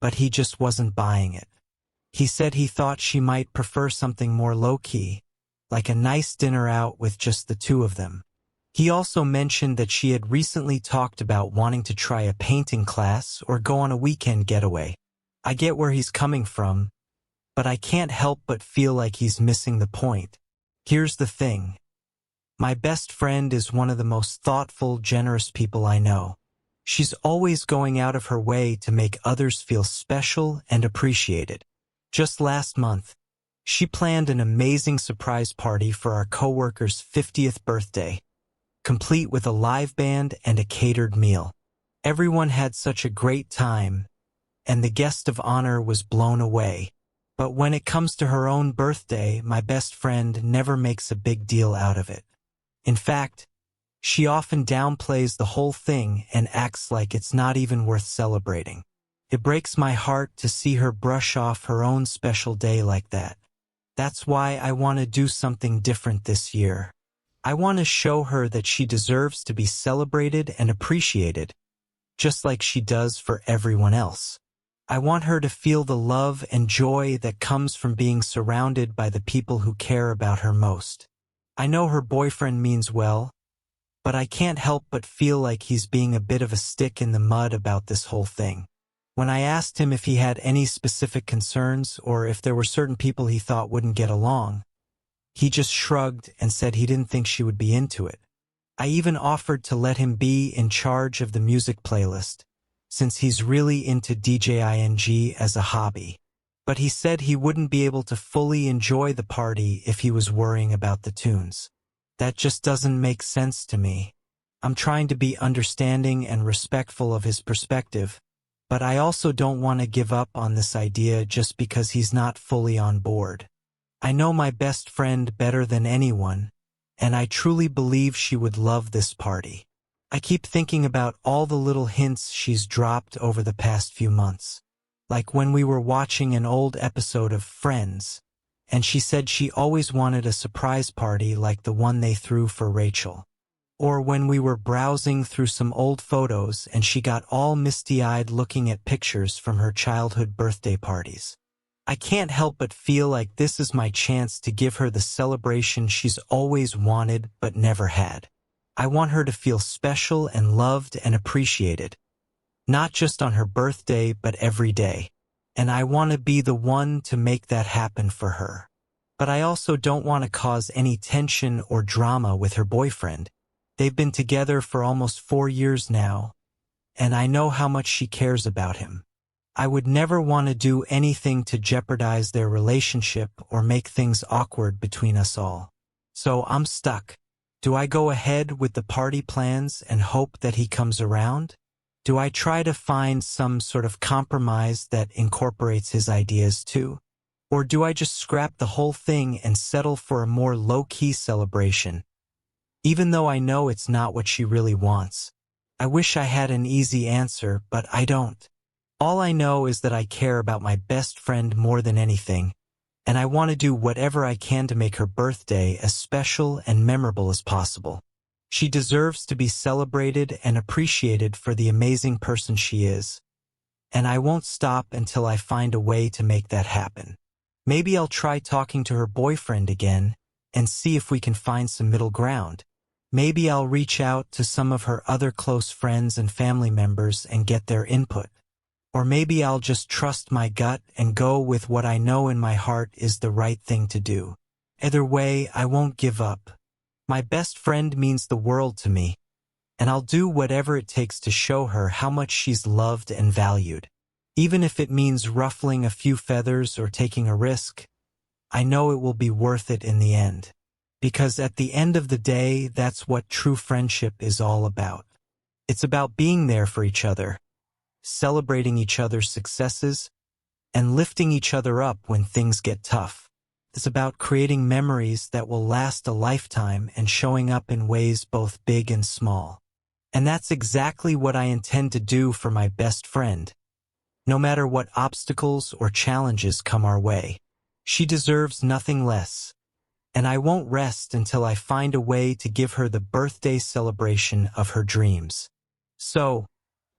Speaker 1: but he just wasn't buying it. He said he thought she might prefer something more low-key, like a nice dinner out with just the two of them. He also mentioned that she had recently talked about wanting to try a painting class or go on a weekend getaway. I get where he's coming from, but I can't help but feel like he's missing the point. Here's the thing. My best friend is one of the most thoughtful, generous people I know. She's always going out of her way to make others feel special and appreciated. Just last month, she planned an amazing surprise party for our coworker's 50th birthday, complete with a live band and a catered meal. Everyone had such a great time, and the guest of honor was blown away. But when it comes to her own birthday, my best friend never makes a big deal out of it. In fact, she often downplays the whole thing and acts like it's not even worth celebrating. It breaks my heart to see her brush off her own special day like that. That's why I want to do something different this year. I want to show her that she deserves to be celebrated and appreciated, just like she does for everyone else. I want her to feel the love and joy that comes from being surrounded by the people who care about her most. I know her boyfriend means well, but I can't help but feel like he's being a bit of a stick in the mud about this whole thing. When I asked him if he had any specific concerns or if there were certain people he thought wouldn't get along, he just shrugged and said he didn't think she would be into it. I even offered to let him be in charge of the music playlist, since he's really into DJing as a hobby. But he said he wouldn't be able to fully enjoy the party if he was worrying about the tunes. That just doesn't make sense to me. I'm trying to be understanding and respectful of his perspective, but I also don't want to give up on this idea just because he's not fully on board. I know my best friend better than anyone, and I truly believe she would love this party. I keep thinking about all the little hints she's dropped over the past few months. Like when we were watching an old episode of Friends, and she said she always wanted a surprise party like the one they threw for Rachel. Or when we were browsing through some old photos and she got all misty-eyed looking at pictures from her childhood birthday parties. I can't help but feel like this is my chance to give her the celebration she's always wanted but never had. I want her to feel special and loved and appreciated, not just on her birthday but every day. And I want to be the one to make that happen for her. But I also don't want to cause any tension or drama with her boyfriend. They've been together for almost 4 years now, and I know how much she cares about him. I would never want to do anything to jeopardize their relationship or make things awkward between us all. So I'm stuck. Do I go ahead with the party plans and hope that he comes around? Do I try to find some sort of compromise that incorporates his ideas too? Or do I just scrap the whole thing and settle for a more low-key celebration, even though I know it's not what she really wants? I wish I had an easy answer, but I don't. All I know is that I care about my best friend more than anything, and I want to do whatever I can to make her birthday as special and memorable as possible. She deserves to be celebrated and appreciated for the amazing person she is, and I won't stop until I find a way to make that happen. Maybe I'll try talking to her boyfriend again and see if we can find some middle ground. Maybe I'll reach out to some of her other close friends and family members and get their input. Or maybe I'll just trust my gut and go with what I know in my heart is the right thing to do. Either way, I won't give up. My best friend means the world to me, and I'll do whatever it takes to show her how much she's loved and valued. Even if it means ruffling a few feathers or taking a risk, I know it will be worth it in the end. Because at the end of the day, that's what true friendship is all about. It's about being there for each other, celebrating each other's successes, and lifting each other up when things get tough. It's about creating memories that will last a lifetime and showing up in ways both big and small. And that's exactly what I intend to do for my best friend, no matter what obstacles or challenges come our way. She deserves nothing less, and I won't rest until I find a way to give her the birthday celebration of her dreams. So,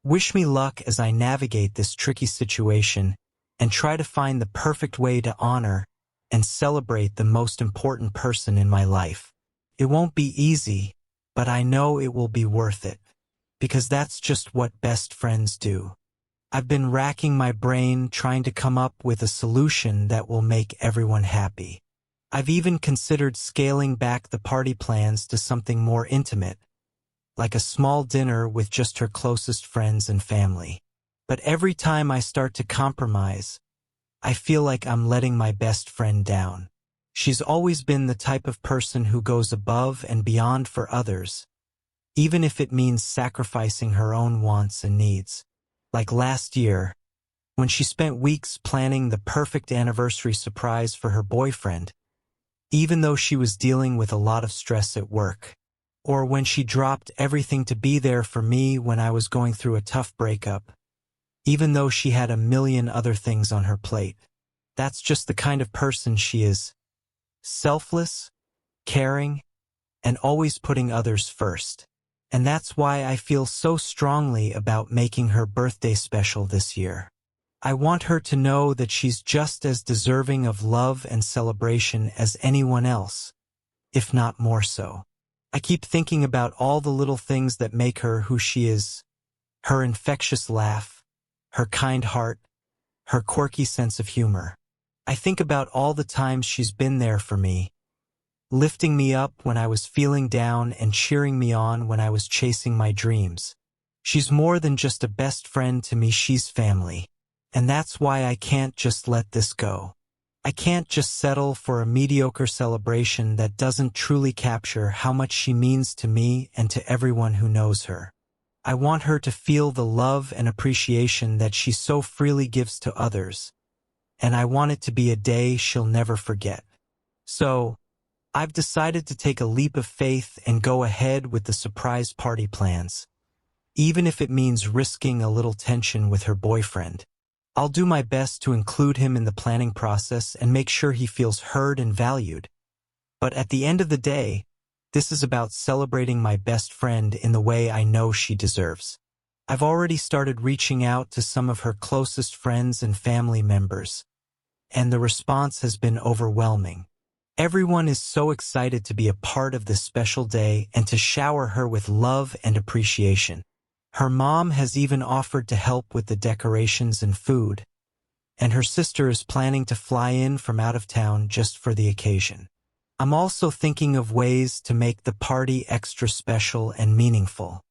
Speaker 1: wish me luck as I navigate this tricky situation and try to find the perfect way to honor and celebrate the most important person in my life. It won't be easy, but I know it will be worth it, because that's just what best friends do. I've been racking my brain trying to come up with a solution that will make everyone happy. I've even considered scaling back the party plans to something more intimate, like a small dinner with just her closest friends and family. But every time I start to compromise, I feel like I'm letting my best friend down. She's always been the type of person who goes above and beyond for others, even if it means sacrificing her own wants and needs. Like last year, when she spent weeks planning the perfect anniversary surprise for her boyfriend, even though she was dealing with a lot of stress at work. Or when she dropped everything to be there for me when I was going through a tough breakup, even though she had a million other things on her plate. That's just the kind of person she is. Selfless, caring, and always putting others first. And that's why I feel so strongly about making her birthday special this year. I want her to know that she's just as deserving of love and celebration as anyone else, if not more so. I keep thinking about all the little things that make her who she is. Her infectious laugh, her kind heart, her quirky sense of humor. I think about all the times she's been there for me, lifting me up when I was feeling down and cheering me on when I was chasing my dreams. She's more than just a best friend to me, she's family. And that's why I can't just let this go. I can't just settle for a mediocre celebration that doesn't truly capture how much she means to me and to everyone who knows her. I want her to feel the love and appreciation that she so freely gives to others, and I want it to be a day she'll never forget. So, I've decided to take a leap of faith and go ahead with the surprise party plans, even if it means risking a little tension with her boyfriend. I'll do my best to include him in the planning process and make sure he feels heard and valued. But at the end of the day, this is about celebrating my best friend in the way I know she deserves. I've already started reaching out to some of her closest friends and family members, and the response has been overwhelming. Everyone is so excited to be a part of this special day and to shower her with love and appreciation. Her mom has even offered to help with the decorations and food, and her sister is planning to fly in from out of town just for the occasion. I'm also thinking of ways to make the party extra special and meaningful,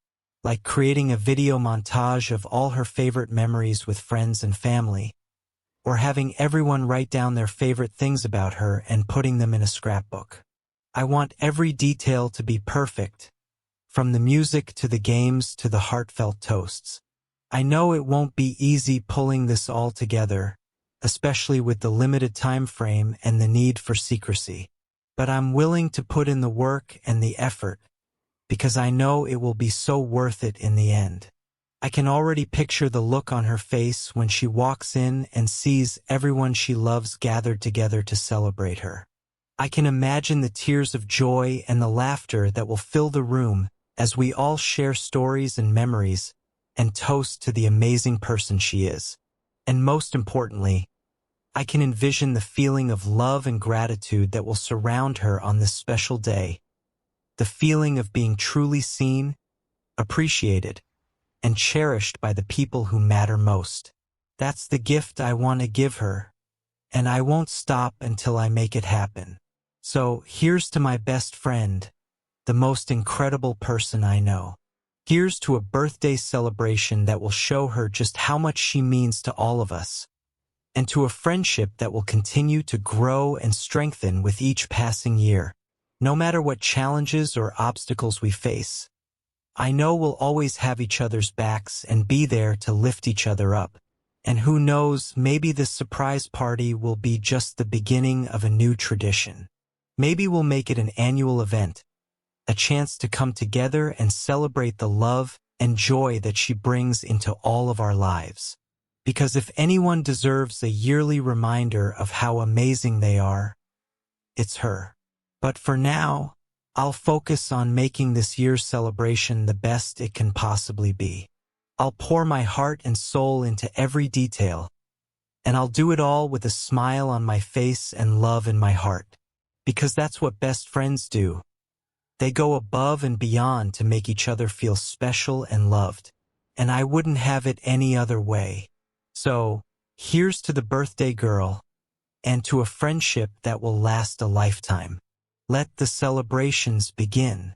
Speaker 1: like creating a video montage of all her favorite memories with friends and family, or having everyone write down their favorite things about her and putting them in a scrapbook. I want every detail to be perfect, from the music to the games to the heartfelt toasts. I know it won't be easy pulling this all together, especially with the limited time frame and the need for secrecy. But I'm willing to put in the work and the effort, because I know it will be so worth it in the end. I can already picture the look on her face when she walks in and sees everyone she loves gathered together to celebrate her. I can imagine the tears of joy and the laughter that will fill the room as we all share stories and memories and toast to the amazing person she is. And most importantly, I can envision the feeling of love and gratitude that will surround her on this special day, the feeling of being truly seen, appreciated, and cherished by the people who matter most. That's the gift I want to give her, and I won't stop until I make it happen. So here's to my best friend, the most incredible person I know. Here's to a birthday celebration that will show her just how much she means to all of us, and to a friendship that will continue to grow and strengthen with each passing year. No matter what challenges or obstacles we face, I know we'll always have each other's backs and be there to lift each other up. And who knows, maybe this surprise party will be just the beginning of a new tradition. Maybe we'll make it an annual event, a chance to come together and celebrate the love and joy that she brings into all of our lives. Because if anyone deserves a yearly reminder of how amazing they are, it's her. But for now, I'll focus on making this year's celebration the best it can possibly be. I'll pour my heart and soul into every detail, and I'll do it all with a smile on my face and love in my heart. Because that's what best friends do. They go above and beyond to make each other feel special and loved. And I wouldn't have it any other way. So, here's to the birthday girl, and to a friendship that will last a lifetime. Let the celebrations begin.